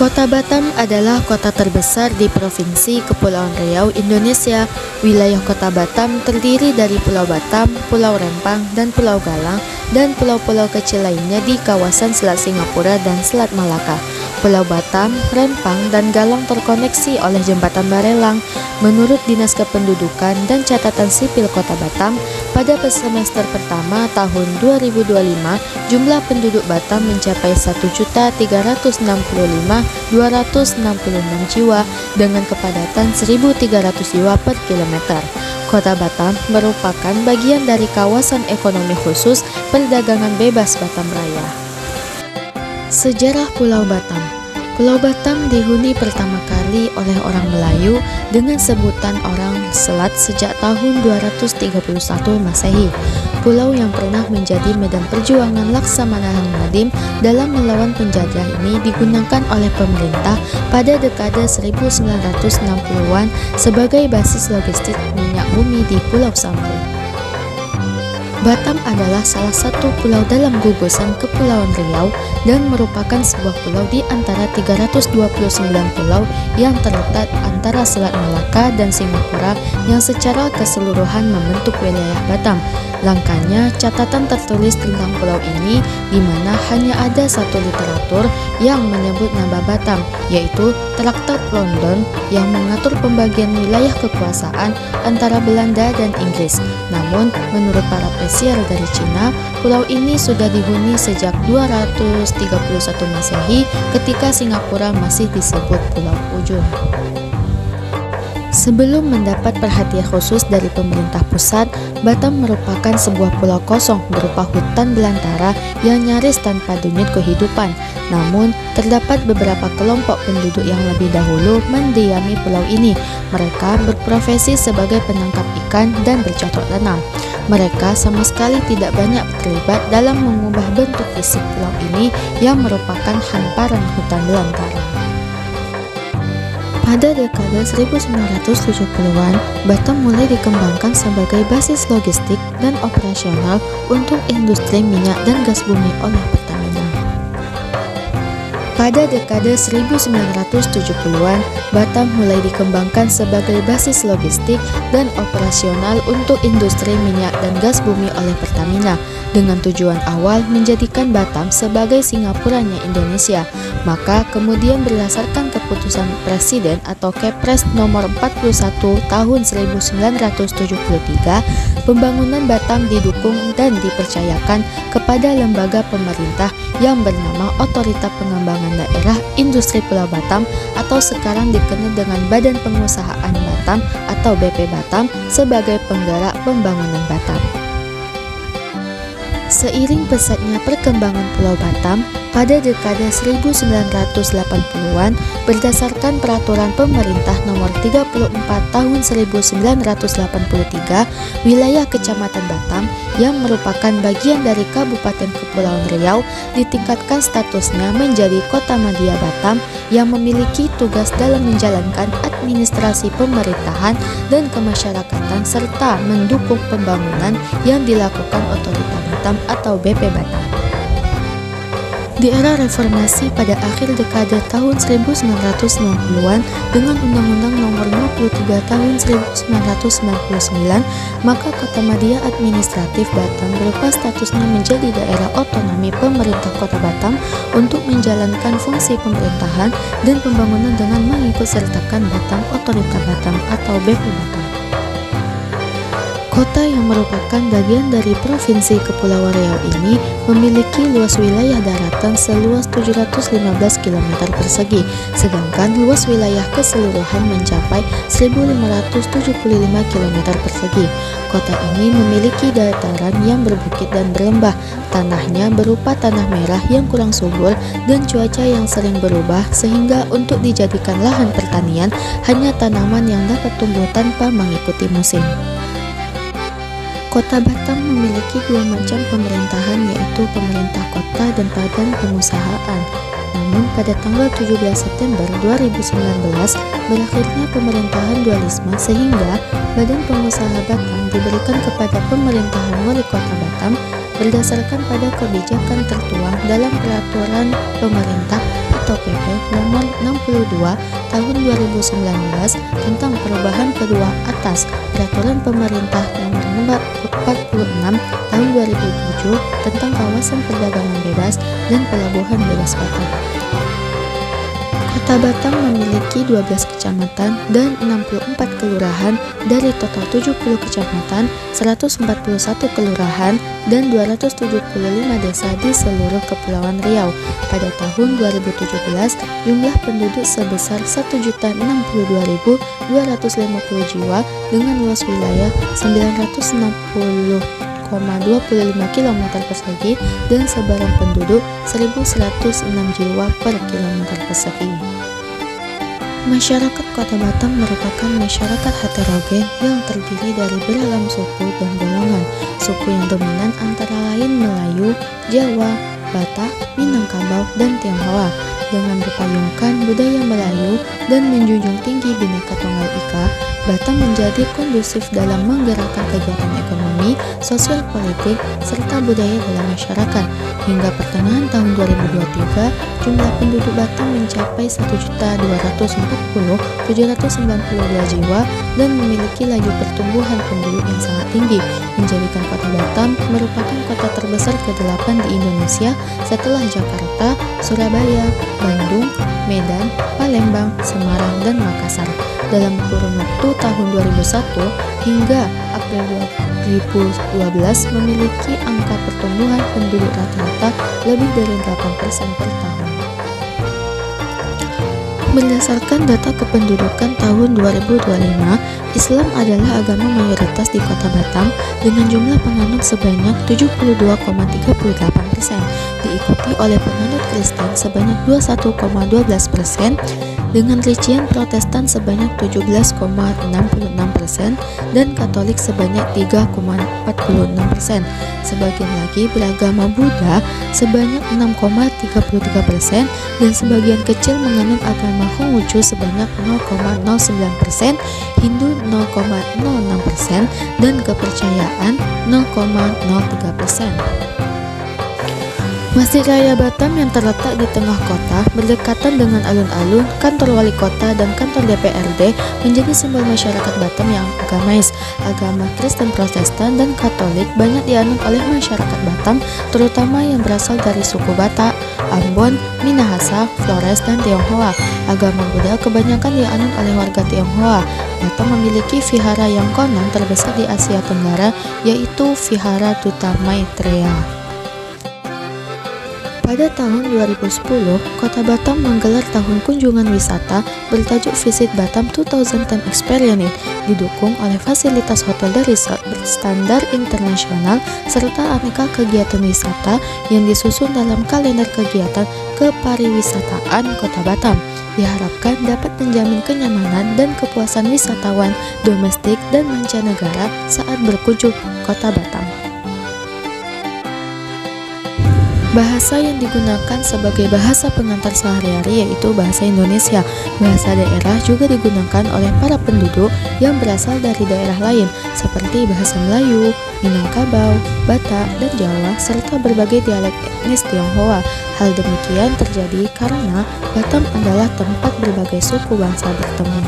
Kota Batam adalah kota terbesar di Provinsi Kepulauan Riau, Indonesia. Wilayah Kota Batam terdiri dari Pulau Batam, Pulau Rempang, dan Pulau Galang, dan pulau-pulau kecil lainnya di kawasan Selat Singapura dan Selat Malaka. Pulau Batam, Rempang, dan Galang terkoneksi oleh Jembatan Barelang. Menurut Dinas Kependudukan dan Catatan Sipil Kota Batam, pada semester pertama tahun 2025, jumlah penduduk Batam mencapai 1.365.266 jiwa dengan kepadatan 1.300 jiwa per kilometer. Kota Batam merupakan bagian dari kawasan ekonomi khusus perdagangan bebas Batam Raya. Sejarah Pulau Batam. Pulau Batam dihuni pertama kali oleh orang Melayu dengan sebutan orang Selat sejak tahun 231 Masehi. Pulau yang pernah menjadi medan perjuangan Laksamana Nadim dalam melawan penjajah ini digunakan oleh pemerintah pada dekade 1960-an sebagai basis logistik minyak bumi di Pulau Sampur. Batam adalah salah satu pulau dalam gugusan Kepulauan Riau dan merupakan sebuah pulau di antara 329 pulau yang terletak antara Selat Malaka dan Singapura yang secara keseluruhan membentuk wilayah Batam. Langkanya catatan tertulis tentang pulau ini di mana hanya ada satu literatur yang menyebut nama Batam, yaitu Traktat London yang mengatur pembagian wilayah kekuasaan antara Belanda dan Inggris. Namun, menurut para pesiar dari Cina, pulau ini sudah dihuni sejak 231 Masehi ketika Singapura masih disebut Pulau Ujung. Sebelum mendapat perhatian khusus dari pemerintah pusat, Batam merupakan sebuah pulau kosong berupa hutan belantara yang nyaris tanpa denyut kehidupan. Namun, terdapat beberapa kelompok penduduk yang lebih dahulu mendiami pulau ini. Mereka berprofesi sebagai penangkap ikan dan bercocok tanam. Mereka sama sekali tidak banyak terlibat dalam mengubah bentuk fisik pulau ini yang merupakan hamparan hutan belantara. Pada dekade 1970-an, Batam mulai dikembangkan sebagai basis logistik dan operasional untuk industri minyak dan gas bumi oleh Pertamina. Pada dekade 1970-an, Batam mulai dikembangkan sebagai basis logistik dan operasional untuk industri minyak dan gas bumi oleh Pertamina dengan tujuan awal menjadikan Batam sebagai Singapuranya Indonesia. Maka kemudian berdasarkan keputusan Presiden atau Kepres nomor 41 tahun 1973, pembangunan Batam didukung dan dipercayakan kepada lembaga pemerintah yang bernama Otorita Pengembangan Daerah Industri Pulau Batam atau sekarang dikenal dengan Badan Pengusahaan Batam atau BP Batam sebagai penggerak pembangunan Batam. Seiring pesatnya perkembangan Pulau Batam, pada dekade 1980-an, berdasarkan Peraturan Pemerintah Nomor 34 Tahun 1983, wilayah Kecamatan Batam yang merupakan bagian dari Kabupaten Kepulauan Riau ditingkatkan statusnya menjadi Kota Madya Batam yang memiliki tugas dalam menjalankan administrasi pemerintahan dan kemasyarakatan serta mendukung pembangunan yang dilakukan Otorita Batam atau BP Batam. Di era reformasi pada akhir dekade tahun 1990-an dengan Undang-Undang Nomor 53 Tahun 1999, maka Kota Madya Administratif Batam berupa statusnya menjadi daerah otonomi pemerintah Kota Batam untuk menjalankan fungsi pemerintahan dan pembangunan dengan mengikutsertakan Batam Otorita Batam atau BP Batam. Kota yang merupakan bagian dari Provinsi Kepulauan Riau ini memiliki luas wilayah daratan seluas 715 km persegi, sedangkan luas wilayah keseluruhan mencapai 1.575 km persegi. Kota ini memiliki dataran yang berbukit dan berlembah, tanahnya berupa tanah merah yang kurang subur dan cuaca yang sering berubah sehingga untuk dijadikan lahan pertanian hanya tanaman yang dapat tumbuh tanpa mengikuti musim. Kota Batam memiliki dua macam pemerintahan, yaitu pemerintah kota dan badan pengusahaan. Namun pada tanggal 17 September 2019 berakhirnya pemerintahan dualisme sehingga badan pengusaha Batam diberikan kepada pemerintahan wali kota Batam berdasarkan pada kebijakan tertuang dalam peraturan pemerintah atau atau PP Nomor 62 Tahun 2019 tentang perubahan kedua atas Peraturan Pemerintah Nomor 46 Tahun 2007 tentang kawasan perdagangan bebas dan pelabuhan bebas Batam. Kota Batam memiliki 12 kecamatan dan 64 kelurahan dari total 70 kecamatan, 141 kelurahan, dan 275 desa di seluruh Kepulauan Riau. Pada tahun 2017, jumlah penduduk sebesar 1.062.250 jiwa dengan luas wilayah 960,25 km persegi dan sebaran penduduk 1.106 jiwa per kilometer persegi. Masyarakat Kota Batam merupakan masyarakat heterogen yang terdiri dari beragam suku dan golongan. Suku yang dominan antara lain Melayu, Jawa, Batak, Minangkabau, dan Tionghoa. Dengan berpayungkan budaya Melayu dan menjunjung tinggi Bhinneka Tunggal Ika, Batam menjadi kondusif dalam menggerakkan kegiatan ekonomi, sosial politik, serta budaya dalam masyarakat. Hingga pertengahan tahun 2023, jumlah penduduk Batam mencapai 1.240.792 jiwa dan memiliki laju pertumbuhan penduduk yang sangat tinggi, menjadikan Kota Batam merupakan kota terbesar ke-8 di Indonesia setelah Jakarta, Surabaya, Bandung, Medan, Palembang, Semarang, dan Makassar. Dalam kurun waktu tahun 2001 hingga April 2012 memiliki angka pertumbuhan penduduk rata-rata lebih dari 8% per tahun. Berdasarkan data kependudukan tahun 2025, Islam adalah agama mayoritas di Kota Batam dengan jumlah penganut sebanyak 72,38%, diikuti oleh penganut Kristen sebanyak 21,12%, dengan rincian Protestan sebanyak 17,66% dan Katolik sebanyak 3,46%. Sebagian lagi beragama Buddha sebanyak 6,33% dan sebagian kecil menganut agama Konghucu sebanyak 0,09%, Hindu 0,06% dan kepercayaan 0,03%. Masjid Raya Batam yang terletak di tengah kota, berdekatan dengan alun-alun, kantor wali kota, dan kantor DPRD menjadi simbol masyarakat Batam yang agamais. Agama Kristen Protestan dan Katolik banyak dianut oleh masyarakat Batam, terutama yang berasal dari suku Batak, Ambon, Minahasa, Flores, dan Tionghoa. Agama Buddha kebanyakan dianut oleh warga Tionghoa. Batam memiliki vihara yang konon terbesar di Asia Tenggara, yaitu Vihara Duta Maitreya. Pada tahun 2010, Kota Batam menggelar tahun kunjungan wisata bertajuk Visit Batam 2010 Experience, didukung oleh fasilitas hotel dan resort berstandar internasional serta aneka kegiatan wisata yang disusun dalam kalender kegiatan kepariwisataan Kota Batam. Diharapkan dapat menjamin kenyamanan dan kepuasan wisatawan domestik dan mancanegara saat berkunjung Kota Batam. Bahasa yang digunakan sebagai bahasa pengantar sehari-hari yaitu bahasa Indonesia. Bahasa daerah juga digunakan oleh para penduduk yang berasal dari daerah lain seperti bahasa Melayu, Minangkabau, Batak, dan Jawa serta berbagai dialek etnis Tionghoa. Hal demikian terjadi karena Batam adalah tempat berbagai suku bangsa bertemu.